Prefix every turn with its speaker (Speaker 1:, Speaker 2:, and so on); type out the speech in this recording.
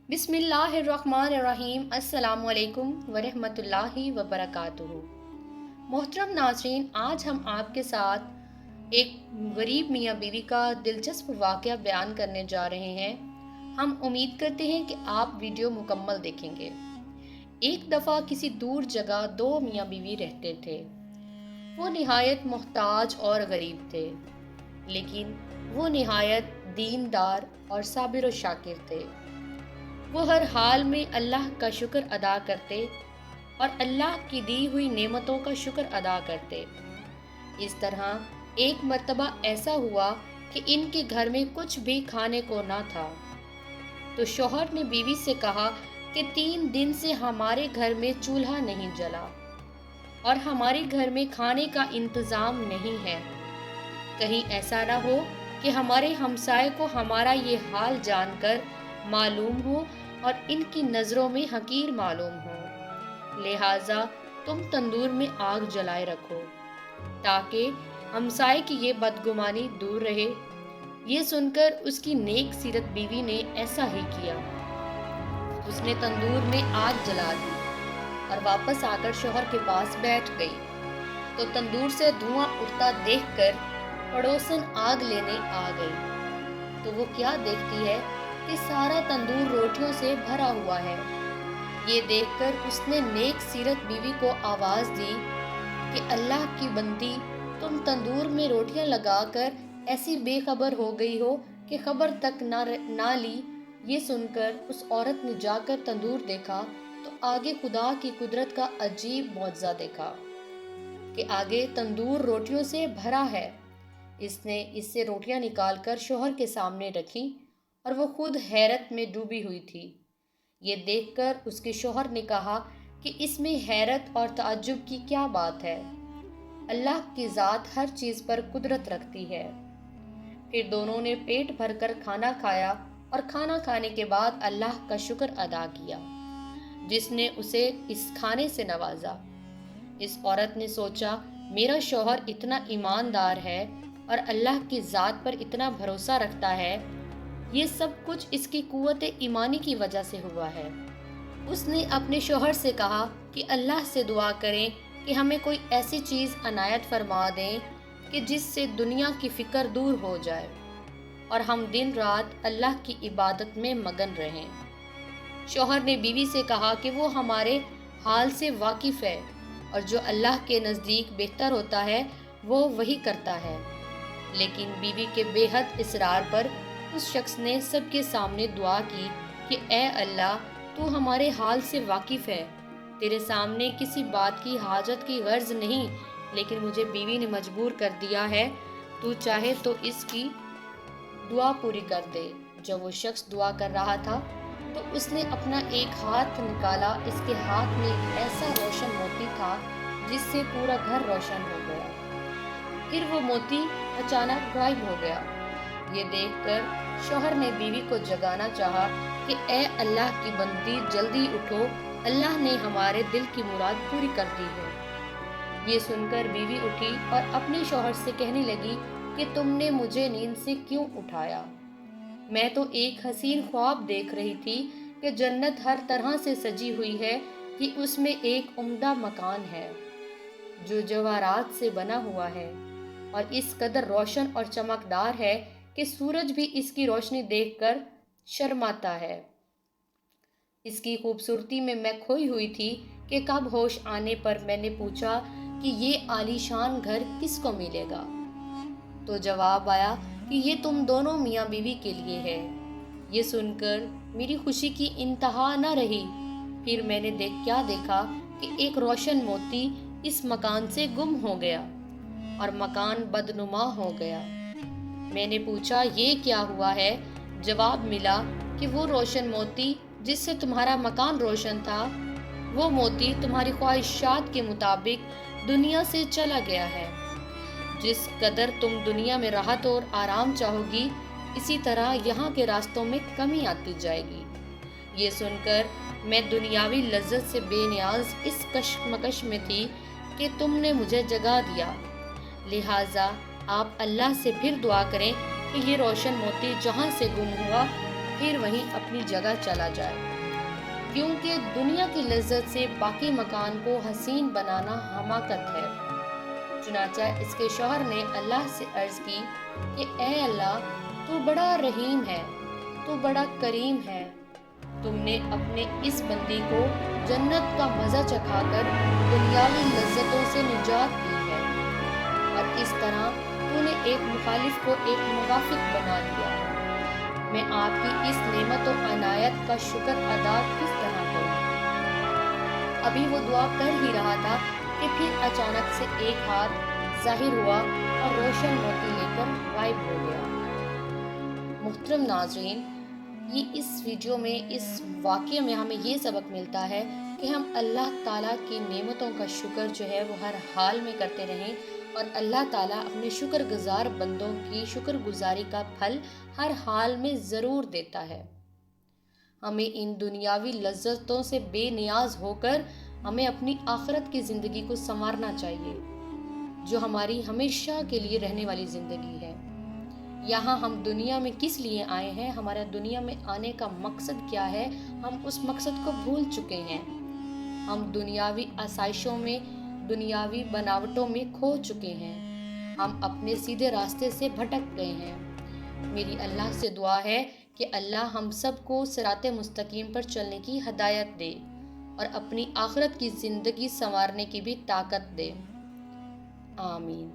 Speaker 1: بسم اللہ الرحمن الرحیم۔ السلام علیکم ورحمۃ اللہ وبرکاتہ۔ محترم ناظرین، آج ہم آپ کے ساتھ ایک غریب میاں بیوی کا دلچسپ واقعہ بیان کرنے جا رہے ہیں۔ ہم امید کرتے ہیں کہ آپ ویڈیو مکمل دیکھیں گے۔ ایک دفعہ کسی دور جگہ دو میاں بیوی رہتے تھے۔ وہ نہایت محتاج اور غریب تھے، لیکن وہ نہایت دیندار اور صابر و شاکر تھے۔ وہ ہر حال میں اللہ کا شکر ادا کرتے اور اللہ کی دی ہوئی نعمتوں کا شکر ادا کرتے۔ اس طرح ایک مرتبہ ایسا ہوا کہ ان کے گھر میں کچھ بھی کھانے کو نہ تھا، تو شوہر نے بیوی سے کہا کہ 3 دن سے ہمارے گھر میں چولہا نہیں جلا اور ہمارے گھر میں کھانے کا انتظام نہیں ہے۔ کہیں ایسا نہ ہو کہ ہمارے ہمسائے کو ہمارا یہ حال جان کر معلوم ہو اور ان کی نظروں میں حقیر معلوم ہو، لہٰذا تم تندور میں آگ جلائے رکھو تاکہ ہمسائے کی یہ بدگمانی دور رہے۔ یہ سن کر اس کی نیک سیرت بیوی نے ایسا ہی کیا۔ اس نے تندور میں آگ جلا دی اور واپس آ کر شوہر کے پاس بیٹھ گئی، تو تندور سے دھواں اٹھتا دیکھ کر پڑوسن آگ لینے آ گئی، تو وہ کیا دیکھتی ہے کہ سارا تندور روٹیوں سے بھرا ہوا ہے۔ یہ دیکھ کر اس نے نیک سیرت بیوی کو آواز دی کہ اللہ کی بندی، تم تندور میں روٹیاں لگا کر ایسی بے خبر ہو گئی ہو کہ خبر تک نہ لی۔ یہ سن کر اس عورت نے جا کر تندور دیکھا تو آگے خدا کی قدرت کا عجیب معجزہ دیکھا کہ آگے تندور روٹیوں سے بھرا ہے۔ اس نے اس سے روٹیاں نکال کر شوہر کے سامنے رکھی اور وہ خود حیرت میں ڈوبی ہوئی تھی۔ یہ دیکھ کر اس کے شوہر نے کہا کہ اس میں حیرت اور تعجب کی کیا بات ہے، اللہ کی ذات ہر چیز پر قدرت رکھتی ہے۔ پھر دونوں نے پیٹ بھر کر کھانا کھایا اور کھانا کھانے کے بعد اللہ کا شکر ادا کیا جس نے اسے اس کھانے سے نوازا۔ اس عورت نے سوچا، میرا شوہر اتنا ایماندار ہے اور اللہ کی ذات پر اتنا بھروسہ رکھتا ہے، یہ سب کچھ اس کی قوت ایمانی کی وجہ سے ہوا ہے۔ اس نے اپنے شوہر سے کہا کہ اللہ سے دعا کریں کہ ہمیں کوئی ایسی چیز عنایت فرما دیں کہ جس سے دنیا کی فکر دور ہو جائے اور ہم دن رات اللہ کی عبادت میں مگن رہیں۔ شوہر نے بیوی سے کہا کہ وہ ہمارے حال سے واقف ہے اور جو اللہ کے نزدیک بہتر ہوتا ہے وہ وہی کرتا ہے۔ لیکن بیوی کے بے حد اصرار پر اس شخص نے سب کے سامنے دعا کی کہ اے اللہ، تو ہمارے حال سے واقف ہے، تیرے سامنے کسی بات کی حاجت کی غرض نہیں، لیکن مجھے بیوی نے مجبور کر دیا ہے، تو چاہے تو اس کی دعا پوری کر دے۔ جب وہ شخص دعا کر رہا تھا تو اس نے اپنا ایک ہاتھ نکالا، اس کے ہاتھ میں ایک ایسا روشن موتی تھا جس سے پورا گھر روشن ہو گیا۔ پھر وہ موتی اچانک غائب ہو گیا۔ یہ دیکھ کر شوہر نے بیوی کو جگانا چاہا کہ اے اللہ کی بندی، جلدی اٹھو، اللہ نے ہمارے دل کی مراد پوری کر دی ہے۔ یہ سن کر بیوی اٹھی اور اپنے شوہر سے کہنے لگی کہ تم نے مجھے نیند سے کیوں اٹھایا؟ میں تو ایک حسین خواب دیکھ رہی تھی کہ جنت ہر طرح سے سجی ہوئی ہے، کہ اس میں ایک عمدہ مکان ہے جو جواہرات سے بنا ہوا ہے اور اس قدر روشن اور چمکدار ہے کہ سورج بھی اس کی روشنی دیکھ کر شرماتا ہے۔ اس کی خوبصورتی میں کھوئی ہوئی تھی کہ کب ہوش آنے پر میں نے پوچھا کہ یہ عالیشان گھر کس کو ملے گا؟ تو جواب آیا کہ یہ تم دونوں میاں بیوی کے لیے ہے۔ یہ سن کر میری خوشی کی انتہا نہ رہی۔ پھر میں نے کیا دیکھا کہ ایک روشن موتی اس مکان سے گم ہو گیا اور مکان بدنما ہو گیا۔ میں نے پوچھا یہ کیا ہوا ہے؟ جواب ملا کہ وہ روشن موتی جس سے تمہارا مکان روشن تھا، وہ موتی تمہاری خواہشات کے مطابق دنیا سے چلا گیا ہے۔ جس قدر تم دنیا میں راحت اور آرام چاہو گی، اسی طرح یہاں کے راستوں میں کمی آتی جائے گی۔ یہ سن کر میں دنیاوی لذت سے بے نیاز اس کشمکش میں تھی کہ تم نے مجھے جگا دیا، لہٰذا آپ اللہ سے پھر دعا کریں کہ یہ روشن موتی جہاں سے گم ہوا پھر وہیں اپنی جگہ چلا جائے، کیونکہ دنیا کی لذت سے باقی مکان کو حسین بنانا حماقت ہے۔ چنانچہ اس کے شوہر نے اللہ سے عرض کی کہ اے اللہ، تو بڑا رحیم ہے، تو بڑا کریم ہے، تم نے اپنے اس بندی کو جنت کا مزہ چکھا کر دنیاوی لذتوں سے نجات دی ہے، اور اس طرح تو نے ایک مخالف کو ایک موافق بنا دیا ہے۔ میں آپ کی اس نعمت و عنایت کا شکر ادا کس طرح کروں؟ ابھی وہ دعا کر ہی رہا تھا کہ پھر اچانک سے ایک ہاتھ ظاہر ہوا اور روشن موتی لے کر غائب ہو گیا۔ محترم ناظرین، یہ اس ویڈیو میں، اس واقعے میں ہمیں یہ سبق ملتا ہے کہ ہم اللہ تعالیٰ کی نعمتوں کا شکر جو ہے وہ ہر حال میں کرتے رہیں، اور اللہ تعالیٰ اپنے شکر گزار بندوں کی شکر گزاری کا پھل ہر حال میں ضرور دیتا ہے۔ ہمیں ان دنیاوی لذتوں سے بے نیاز ہو کر ہمیں اپنی آخرت کی زندگی کو سنوارنا چاہیے، جو ہماری ہمیشہ کے لیے رہنے والی زندگی ہے۔ یہاں ہم دنیا میں کس لیے آئے ہیں، ہمارا دنیا میں آنے کا مقصد کیا ہے، ہم اس مقصد کو بھول چکے ہیں۔ ہم دنیاوی آسائشوں میں، دنیاوی بناوٹوں میں کھو چکے ہیں، ہم اپنے سیدھے راستے سے بھٹک گئے ہیں۔ میری اللہ سے دعا ہے کہ اللہ ہم سب کو صراط مستقیم پر چلنے کی ہدایت دے اور اپنی آخرت کی زندگی سنوارنے کی بھی طاقت دے۔ آمین۔